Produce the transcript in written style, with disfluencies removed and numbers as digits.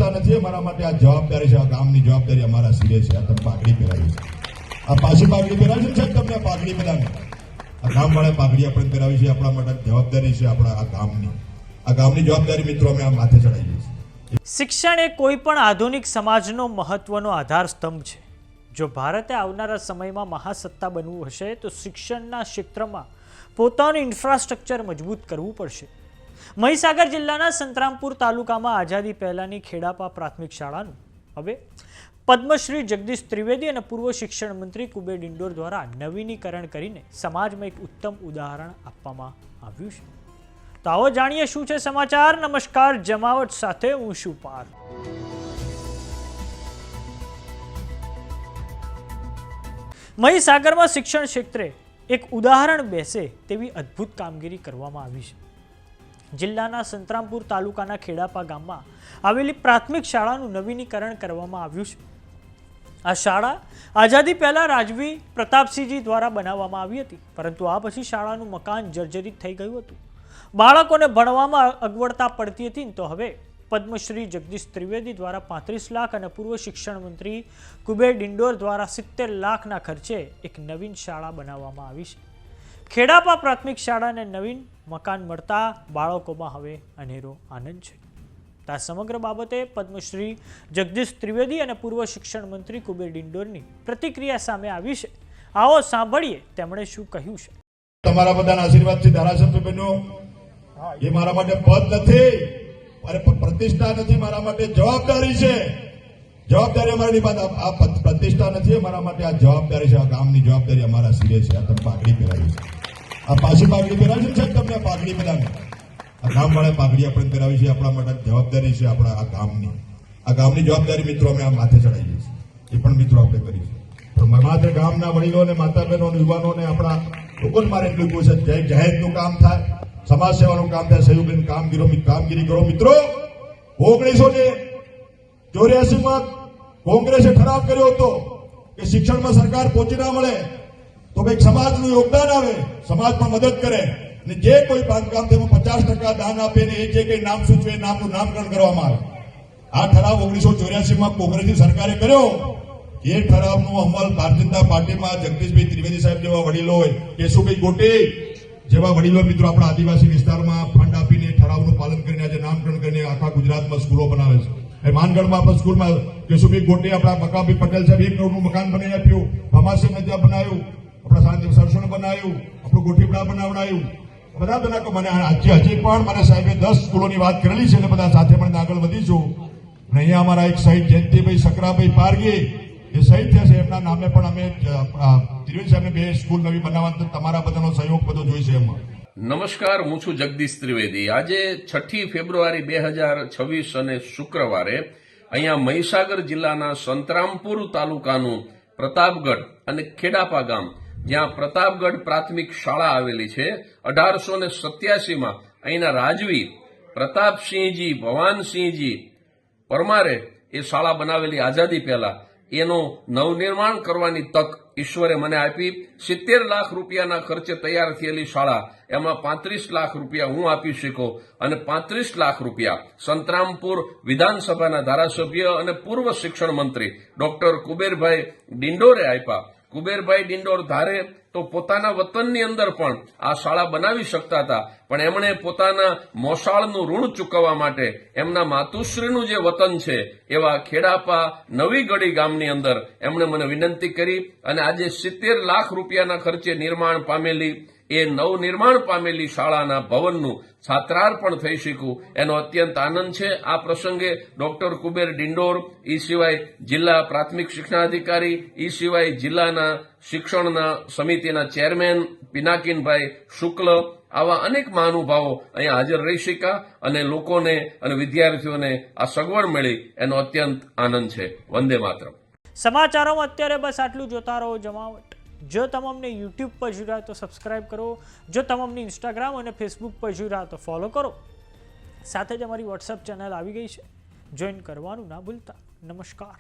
પ્રતિષ્ઠા નથી, અમારા માટે આ જવાબદારી છે, આ ગામની જવાબદારી અમારા સિરે છે. આ તમે પાઘડી પહેરાવી છે, આ પાછી પાઘડી પહેરાવી છે સાહેબ, તમને પાઘડી બધાને આ ગામવાળા પાઘડી આપણે પહેરાવી છે. આપણા માટે જવાબદારી છે, આપણા આ ગામની જવાબદારી મિત્રો અમે આ માથે ચડાવીએ છીએ. શિક્ષણ એ કોઈ પણ આધુનિક સમાજનો મહત્વનો આધાર સ્તંભ છે. જો ભારતે આવનારા સમયમાં મહાસત્તા બનવું હશે તો શિક્ષણના ક્ષેત્રમાં પોતાનું ઇન્ફ્રાસ્ટ્રક્ચર મજબૂત કરવું પડશે. મહીસાગર જિલ્લાના સંતરામપુર તાલુકામાં આઝાદી પહેલાની ખેડાપા પ્રાથમિક શાળાનું હવે પદ્મશ્રી જગદીશ ત્રિવેદી અને પૂર્વ શિક્ષણ મંત્રી કુબેર ડિંડોર દ્વારા નવીનીકરણ કરીને સમાજમાં એક ઉત્તમ ઉદાહરણ આપવામાં આવ્યું છે. તો આવો જાણીએ શું છે સમાચાર. નમસ્કાર, જમાવટ સાથે હું છું પાર. મહીસાગરમાં શિક્ષણ ક્ષેત્રે એક ઉદાહરણ બેસે તેવી અદ્ભુત કામગીરી કરવામાં આવી છે. જિલ્લાના સંતરામપુર તાલુકાના ખેડાપા ગામમાં આવેલી પ્રાથમિક શાળાનું નવીનીકરણ કરવામાં આવ્યું છે. આ શાળા આઝાદી પહેલા રાજવી પ્રતાપસિંહજી દ્વારા બનાવવામાં આવી હતી, પરંતુ આ પછી શાળાનું મકાન જર્જરિત થઈ ગયું હતું. બાળકોને ભણવામાં અગવડતા પડતી હતી, તો હવે પદ્મશ્રી જગદીશ ત્રિવેદી દ્વારા 35 લાખ અને પૂર્વ શિક્ષણ મંત્રી કુબેર ડિંડોર દ્વારા 70 લાખના ખર્ચે એક નવીન શાળા બનાવવામાં આવી છે. ખેડાપા પ્રાથમિક શાળાને નવીન મકાન મળતા બાળકોમાં હવે અનેરો આનંદ છે. આ સમગ્ર બાબતે પદ્મશ્રી જગદીશ ત્રિવેદી અને પૂર્વ શિક્ષણ મંત્રી કુબેર ડિંડોરની પ્રતિક્રિયા સામે આવી છે. આવો સાંભળીએ તેમણે શું કહ્યું છે. તમારા બધાના આશીર્વાદથી ધારાસભ્ય બન્યો, એ મારા માટે પદ નથી, અરે પ્રતિષ્ઠા નથી, મારા માટે જવાબદારી છે. જવાબદારી અમારી વાત, આ પ્રતિષ્ઠા નથી, અમારા માટે આ જવાબદારી છે. આ ગામની જવાબદારી અમારા સિરે છે. આ તમે પાઘડી પહેરાવી છે, આ પાછી પાઘડી પહેરાવી છે સાહેબ, તમને પાઘડી બધાને આ ગામવાળા પાઘડી આપણે પહેરાવી છે. આપણા માટે જવાબદારી છે, આપણા આ ગામની જવાબદારી મિત્રો અમે આ માથે ચડાવીએ છીએ. એ પણ મિત્રો આપણે કરી છે. માત્ર ગામના વડીલોને, માતા બહેનો, યુવાનોને, આપણા લોકોને મારે એટલું કહ્યું છે, જાહેરનું કામ થાય, સમાજ સેવાનું કામ થાય, સહયોગની કામગીરી કરો મિત્રો. 1984માં કોંગ્રેસે ઠરાવ કર્યો હતો કે શિક્ષણમાં સરકાર પહોંચી ના મળે તો કંઈક સમાજનું યોગદાન આવે, સમાજમાં મદદ કરે અને જે કોઈ બાંધકામ તેમાં 50% દાન આપે ને એ જે કંઈ નામ સૂચવે નામનું નામકરણ કરવામાં આવે. આ ઠરાવ 1984માં કોંગ્રેસની સરકારે કર્યો. એ ઠરાવનો અમલ ભારતીય જનતા પાર્ટીમાં જગદીશભાઈ ત્રિવેદી સાહેબ જેવા વડીલો હોય, કેશુભાઈ ગોટે જેવા વડીલો મિત્રો આપણા આદિવાસી વિસ્તારમાં ફંડ આપીને ઠરાવનું પાલન કરીને આજે નામકરણ કરીને આખા ગુજરાતમાં સ્કૂલો બનાવે છે. માનગઢમાં આપણા સ્કૂલમાં કેશુભાઈ ગોટે, આપણા બકાભાઈ પટેલ સાહેબ 1 કરોડનું મકાન બનાવી આપ્યું, ભમાસિંહ ત્યાં બનાવ્યું, આપણા શાંતિ સરસણ બનાવ્યું, આપણું ગોઠીપડા બનાવડાયું. બધા મને હજી પણ મને સાહેબે 10 સ્કૂલોની વાત કરેલી છે અને બધા સાથે પણ આગળ વધીશું. અને અહીંયા અમારા એક શહીદ જયંતિભાઈ સકરાભાઈ પારગી એ શહીદ થયા છે, એમના નામે પણ અમે ત્રિવેદી સાહેબને 2 સ્કૂલ નવી બનાવવાનો તમારા બધાનો સહયોગ બધો જોઈશે એમાં. નમસ્કાર, હું છું જગદીશ ત્રિવેદી. આજે 6 ફેબ્રુઆરી 2026 અને શુક્રવારે અહીંયા મહીસાગર જિલ્લાના સંતરામપુર તાલુકાનું પ્રતાપગઢ અને ખેડાપા ગામ, જ્યાં પ્રતાપગઢ પ્રાથમિક શાળા આવેલી છે, 1887માં અહીંના રાજવી પ્રતાપસિંહજી ભવાનસિંહજી પરમારે એ શાળા બનાવેલી આઝાદી પહેલા. એનું નવનિર્માણ કરવાની તક ઈશ્વરે મને આપી. 70 લાખ રૂપિયાના ખર્ચે તૈયાર થયેલી શાળા, એમાં 35 લાખ રૂપિયા હું આપી શક્યો અને 35 લાખ રૂપિયા સંતરામપુર વિધાનસભાના ધારાસભ્ય અને પૂર્વ શિક્ષણ મંત્રી ડોક્ટર કુબેરભાઈ ડિંડોરે આપ્યા. કુબેરભાઈ ડિંડોર ધારે તો પોતાના વતનની અંદર પણ આ શાળા બનાવી શકતા હતા, પણ એમણે પોતાના મોસાળનું ઋણ ચૂકવવા માટે એમના માતુશ્રીનું જે વતન છે એવા ખેડાપા નવી ગળી ગામની અંદર એમણે મને વિનંતી કરી અને આજે 70 લાખ રૂપિયાના ખર્ચે નિર્માણ પામેલી એ નવનિર્માણ પામેલી શાળાના ભવનનું છાત્રાર્પણ થઈ શક્યું. એનો અત્યંત આનંદ છે. આ પ્રસંગે ડોક્ટર કુબેર ડિંડોર, એ સિવાય જિલ્લા પ્રાથમિક શિક્ષણાધિકારી, એ સિવાય જિલ્લાના શિક્ષણના સમિતિના ચેરમેન પિનાકીનભાઈ શુક્લ, આવા અનેક મહાનુભાવો અહીંયા હાજર રહી શક્યા અને લોકોને અને વિદ્યાર્થીઓને આ સગવડ મળી એનો અત્યંત આનંદ છે. વંદે માતરમ. સમાચારોમાં અત્યારે બસ આટલું. જોતા રહો જમાવટ. જો તમે અમને YouTube પર જોઈ રહ્યા તો સબસ્ક્રાઇબ કરો, જો તમે અમને Instagram અને Facebook પર જોઈ રહ્યા તો ફોલો કરો. સાથે જ અમારી WhatsApp ચેનલ આવી ગઈ છે, જોઈન કરવાનું ના ભૂલતા. નમસ્કાર.